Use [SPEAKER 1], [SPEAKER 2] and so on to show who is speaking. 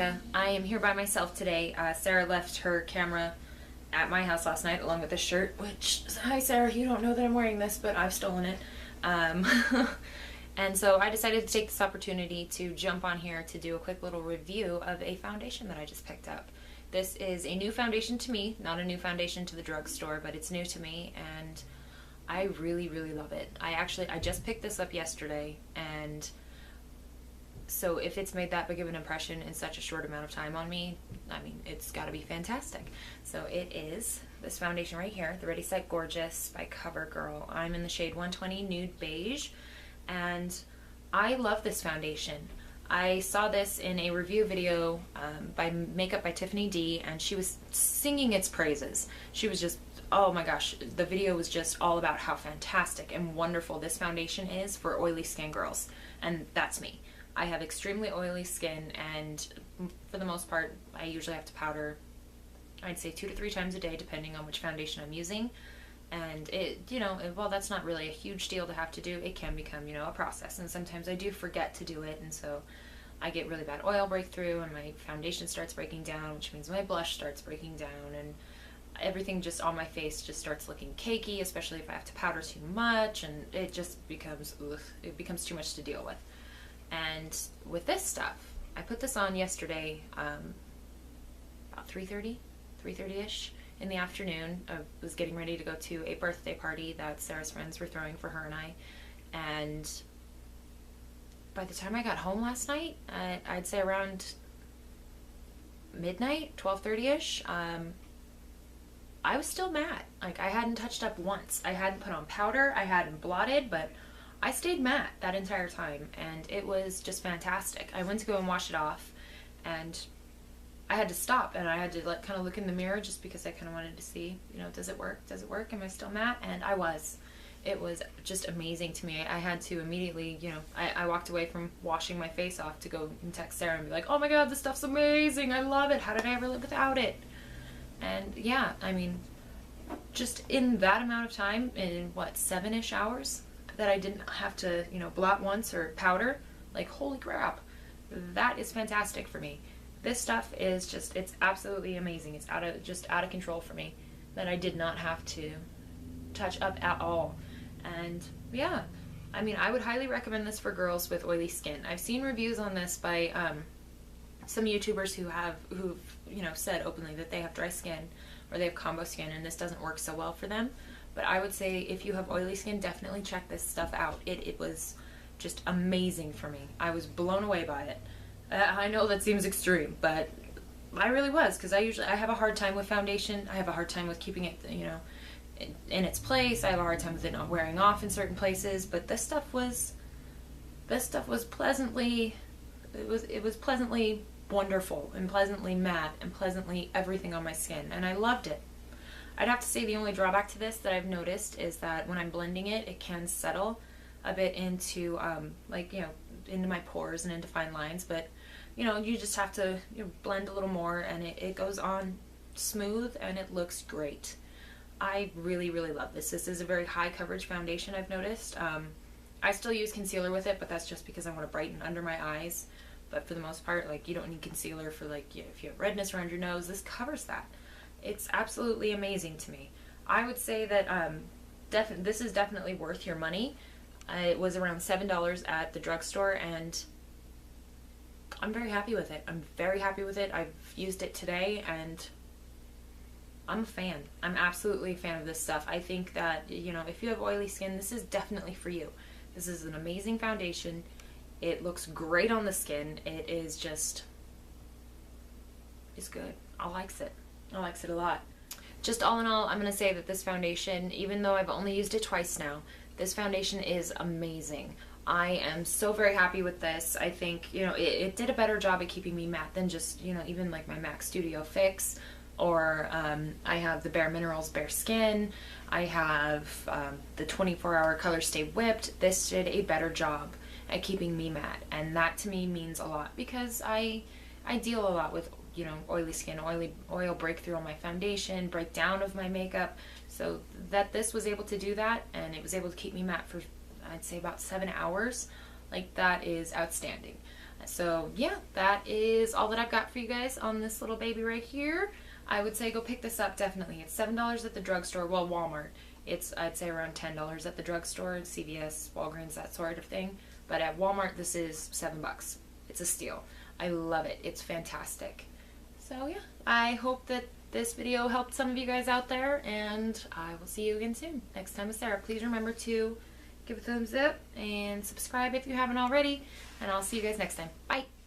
[SPEAKER 1] Rebecca. I am here by myself today. Sarah left her camera at my house last night along with this shirt, which, hi Sarah, you don't know that I'm wearing this, but I've stolen it. And so I decided to take this opportunity to jump on here to do a quick little review of a foundation that I just picked up. This is a new foundation to me, not a new foundation to the drugstore, but it's new to me, and I really, really love it. I just picked this up yesterday, and so if it's made that big of an impression in such a short amount of time on me, I mean, it's got to be fantastic. So it is this foundation right here, the Ready Set Gorgeous by CoverGirl. I'm in the shade 120 Nude Beige, and I love this foundation. I saw this in a review video by Makeup by Tiffany D, and she was singing its praises. She was just, oh my gosh, the video was just all about how fantastic and wonderful this foundation is for oily skin girls, and that's me. I have extremely oily skin, and for the most part, I usually have to powder, I'd say 2 to 3 times a day, depending on which foundation I'm using. And it, while that's not really a huge deal to have to do, it can become, a process. And sometimes I do forget to do it, and so I get really bad oil breakthrough, and my foundation starts breaking down, which means my blush starts breaking down, and everything just on my face just starts looking cakey, especially if I have to powder too much, and it just becomes, it becomes too much to deal with. And with this stuff, I put this on yesterday, about 3:30-ish in the afternoon. I was getting ready to go to a birthday party that Sarah's friends were throwing for her and I. And by the time I got home last night, I'd say around midnight, 12:30-ish, I was still matte. Like, I hadn't touched up once. I hadn't put on powder, I hadn't blotted, but I stayed matte that entire time, and it was just fantastic. I went to go and wash it off, and I had to stop, and I had to kind of look in the mirror just because I kind of wanted to see, does it work? Does it work? Am I still matte? And I was. It was just amazing to me. I had to immediately, I walked away from washing my face off to go and text Sarah and be like, oh my god, this stuff's amazing. I love it. How did I ever live without it? And yeah, I mean, just in that amount of time, in what, 7-ish hours, that I didn't have to, blot once or powder, like, holy crap, that is fantastic for me. This stuff is just, it's absolutely amazing. It's out of control for me, that I did not have to touch up at all. And yeah, I mean, I would highly recommend this for girls with oily skin. I've seen reviews on this by some YouTubers who've said openly that they have dry skin or they have combo skin and this doesn't work so well for them. But I would say if you have oily skin, definitely check this stuff out. It was just amazing for me. I was blown away by it. I know that seems extreme, but I really was, because I have a hard time with foundation. I have a hard time with keeping it, in its place. I have a hard time with it not wearing off in certain places. But this stuff was pleasantly, it was pleasantly wonderful and pleasantly matte and pleasantly everything on my skin, and I loved it. I'd have to say the only drawback to this that I've noticed is that when I'm blending it, it can settle a bit into, into my pores and into fine lines, but, you just have to blend a little more, and it goes on smooth, and it looks great. I really, really love this. This is a very high coverage foundation, I've noticed. I still use concealer with it, but that's just because I want to brighten under my eyes. But for the most part, you don't need concealer for, if you have redness around your nose, this covers that. It's absolutely amazing to me. I would say that this is definitely worth your money. It was around $7 at the drugstore, and I'm very happy with it. I'm very happy with it. I've used it today, and I'm a fan. I'm absolutely a fan of this stuff. I think that, if you have oily skin, this is definitely for you. This is an amazing foundation. It looks great on the skin. It is just, it's good. I likes it. I likes it a lot. Just all in all, I'm going to say that this foundation, even though I've only used it twice now, this foundation is amazing. I am so very happy with this. I think, it did a better job at keeping me matte than just, even like my MAC Studio Fix, or I have the Bare Minerals Bare Skin. I have the 24-hour Color Stay Whipped. This did a better job at keeping me matte, and that to me means a lot, because I deal a lot with oily skin, oil breakthrough on my foundation, breakdown of my makeup. So that this was able to do that, and it was able to keep me matte for, I'd say, about 7 hours, that is outstanding. So yeah, that is all that I've got for you guys on this little baby right here. I would say go pick this up, definitely. It's $7 at the drugstore, well, Walmart. It's, I'd say, around $10 at the drugstore, CVS, Walgreens, that sort of thing. But at Walmart, this is $7. It's a steal. I love it. It's fantastic. So yeah, I hope that this video helped some of you guys out there, and I will see you again soon. Next time with Sarah. Please remember to give a thumbs up and subscribe if you haven't already, and I'll see you guys next time. Bye!